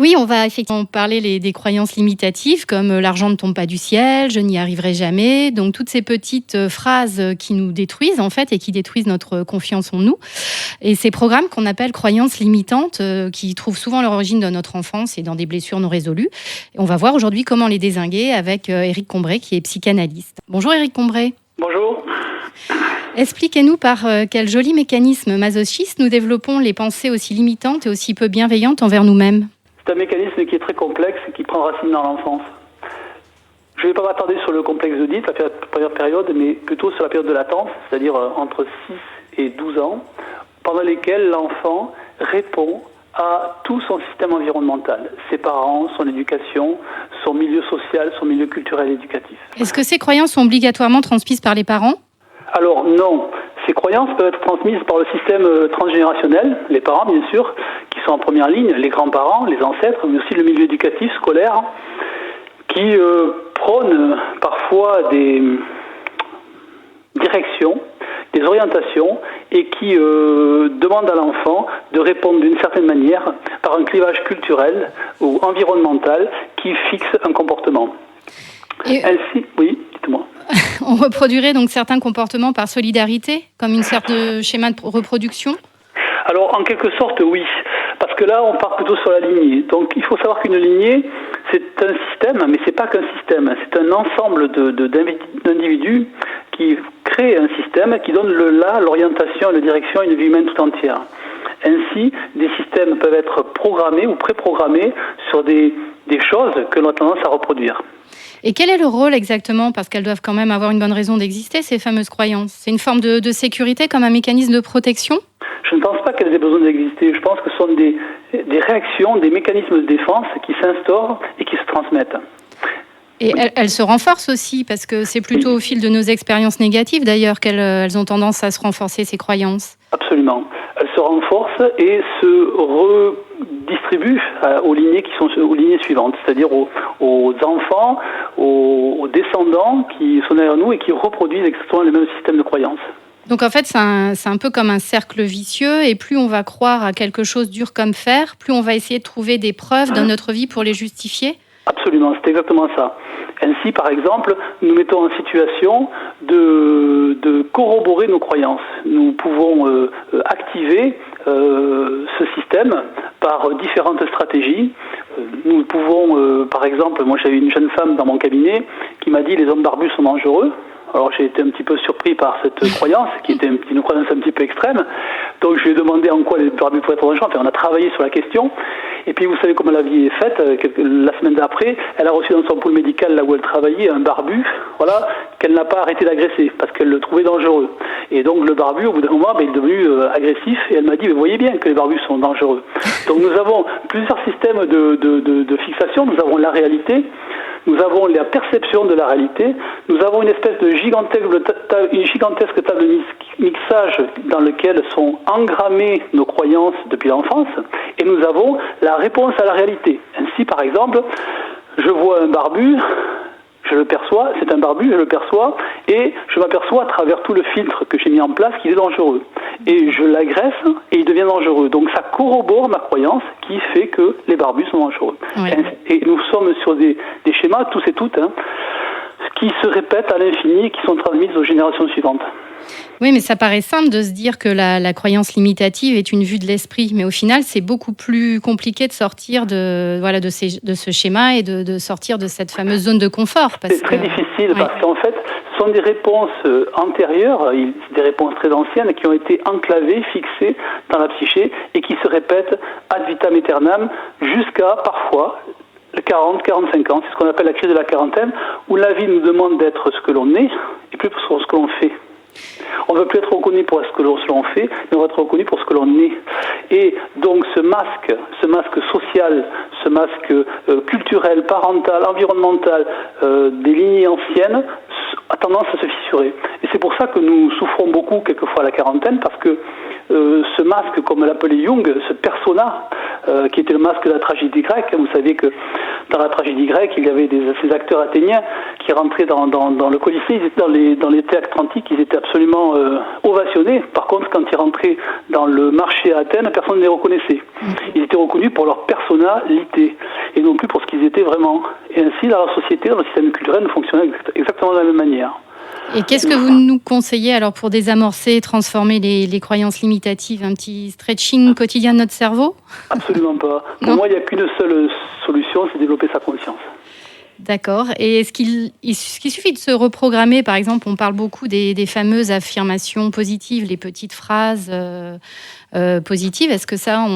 Oui, on va effectivement parler des croyances limitatives comme l'argent ne tombe pas du ciel, je n'y arriverai jamais. Donc toutes ces petites phrases qui nous détruisent en fait et qui détruisent notre confiance en nous. Et ces programmes qu'on appelle croyances limitantes qui trouvent souvent leur origine dans notre enfance et dans des blessures non résolues. Et on va voir aujourd'hui comment les dézinguer avec Éric Combré qui est psychanalyste. Bonjour Éric Combré. Bonjour. Expliquez-nous par quel joli mécanisme masochiste nous développons les pensées aussi limitantes et aussi peu bienveillantes envers nous-mêmes. C'est un mécanisme qui est très complexe et qui prend racine dans l'enfance. Je ne vais pas m'attarder sur le complexe d'Oedipe, la première période, mais plutôt sur la période de latence, c'est-à-dire entre 6 et 12 ans, pendant lesquels l'enfant répond à tout son système environnemental, ses parents, son éducation, son milieu social, son milieu culturel et éducatif. Est-ce que ces croyances sont obligatoirement transmises par les parents ? Alors non, ces croyances peuvent être transmises par le système transgénérationnel, les parents bien sûr, qui sont en première ligne, les grands-parents, les ancêtres, mais aussi le milieu éducatif, scolaire, qui prônent parfois des directions, des orientations, et qui demandent à l'enfant de répondre d'une certaine manière par un clivage culturel ou environnemental qui fixe un comportement. Ainsi, oui, dites-moi. On reproduirait donc certains comportements par solidarité, comme une sorte de schéma de reproduction ? Alors, en quelque sorte, oui. Parce que là, on part plutôt sur la lignée. Donc, il faut savoir qu'une lignée, c'est un système, mais c'est pas qu'un système. C'est un ensemble d'individus qui créent un système qui donne l'orientation et la direction à une vie humaine tout entière. Ainsi, des systèmes peuvent être programmés ou préprogrammés sur des choses que l'on a tendance à reproduire. Et quel est le rôle exactement ? Parce qu'elles doivent quand même avoir une bonne raison d'exister, ces fameuses croyances. C'est une forme de sécurité comme un mécanisme de protection ? Je ne pense pas qu'elles aient besoin d'exister. Je pense que ce sont des réactions, des mécanismes de défense qui s'instaurent et qui se transmettent. Et elles se renforcent aussi, parce que c'est plutôt au fil de nos expériences négatives d'ailleurs qu'elles ont tendance à se renforcer, ces croyances. Absolument. Elles se renforcent et se redistribuent aux lignées qui sont aux lignées suivantes, c'est-à-dire aux enfants, aux descendants qui sont derrière nous et qui reproduisent exactement les mêmes systèmes de croyances. Donc en fait, c'est un peu comme un cercle vicieux, et plus on va croire à quelque chose dur comme fer, plus on va essayer de trouver des preuves dans notre vie pour les justifier. Absolument, c'est exactement ça. Ainsi, par exemple, nous mettons en situation de corroborer nos croyances. Nous pouvons activer ce système par différentes stratégies. Nous pouvons, par exemple, moi j'avais une jeune femme dans mon cabinet qui m'a dit « les hommes barbus sont dangereux ». Alors j'ai été un petit peu surpris par cette croyance, qui était une croyance un petit peu extrême. Donc je lui ai demandé en quoi les barbus pouvaient être dangereux. Enfin, on a travaillé sur la question. Et puis vous savez comment la vie est faite. La semaine d'après, elle a reçu dans son pôle médical, là où elle travaillait, un barbu, voilà, qu'elle n'a pas arrêté d'agresser, parce qu'elle le trouvait dangereux. Et donc le barbu, au bout d'un moment, il est devenu agressif, et elle m'a dit, vous voyez bien que les barbus sont dangereux. Donc nous avons plusieurs systèmes de fixation. Nous avons la réalité, nous avons la perception de la réalité, nous avons une espèce de gigantesque table de mixage dans laquelle sont engrammées nos croyances depuis l'enfance, et nous avons la réponse à la réalité. Ainsi, par exemple, je vois un barbu, je le perçois, c'est un barbu, je le perçois, et je m'aperçois à travers tout le filtre que j'ai mis en place qu'il est dangereux. Et je l'agresse et il devient dangereux. Donc ça corrobore ma croyance qui fait que les barbus sont dangereux. Oui. Et nous sommes sur des schémas, tous et toutes, qui se répètent à l'infini et qui sont transmises aux générations suivantes. Oui, mais ça paraît simple de se dire que la croyance limitative est une vue de l'esprit. Mais au final, c'est beaucoup plus compliqué de sortir de ce schéma et de sortir de cette fameuse zone de confort. C'est très difficile parce qu'en fait, ce sont des réponses antérieures, des réponses très anciennes qui ont été enclavées, fixées dans la psyché et qui se répètent ad vitam aeternam jusqu'à parfois 40, 45 ans. C'est ce qu'on appelle la crise de la quarantaine, où la vie nous demande d'être ce que l'on est et plus pour ce que l'on fait. On ne veut plus être reconnu pour ce que l'on fait, mais on va être reconnu pour ce que l'on est. Et donc ce masque social, ce masque culturel, parental, environnemental, des lignées anciennes, a tendance à se fissurer. Et c'est pour ça que nous souffrons beaucoup quelquefois à la quarantaine, parce que ce masque, comme l'appelait Jung, ce persona, qui était le masque de la tragédie grecque. Vous savez que dans la tragédie grecque, il y avait ces acteurs athéniens qui rentraient dans le Colisée, dans les théâtres antiques, ils étaient absolument ovationnés. Par contre, quand ils rentraient dans le marché à Athènes, personne ne les reconnaissait. Ils étaient reconnus pour leur personnalité et non plus pour ce qu'ils étaient vraiment. Et ainsi, dans la société, dans le système culturel, nous fonctionnons exactement de la même manière. Et qu'est-ce que vous nous conseillez alors pour désamorcer et transformer les croyances limitatives? Un petit stretching quotidien de notre cerveau? Absolument pas. Pour moi, il n'y a qu'une seule solution, c'est développer sa conscience. D'accord. Et est-ce qu'il suffit de se reprogrammer? Par exemple, on parle beaucoup des fameuses affirmations positives, les petites phrases positives. Est-ce que ça,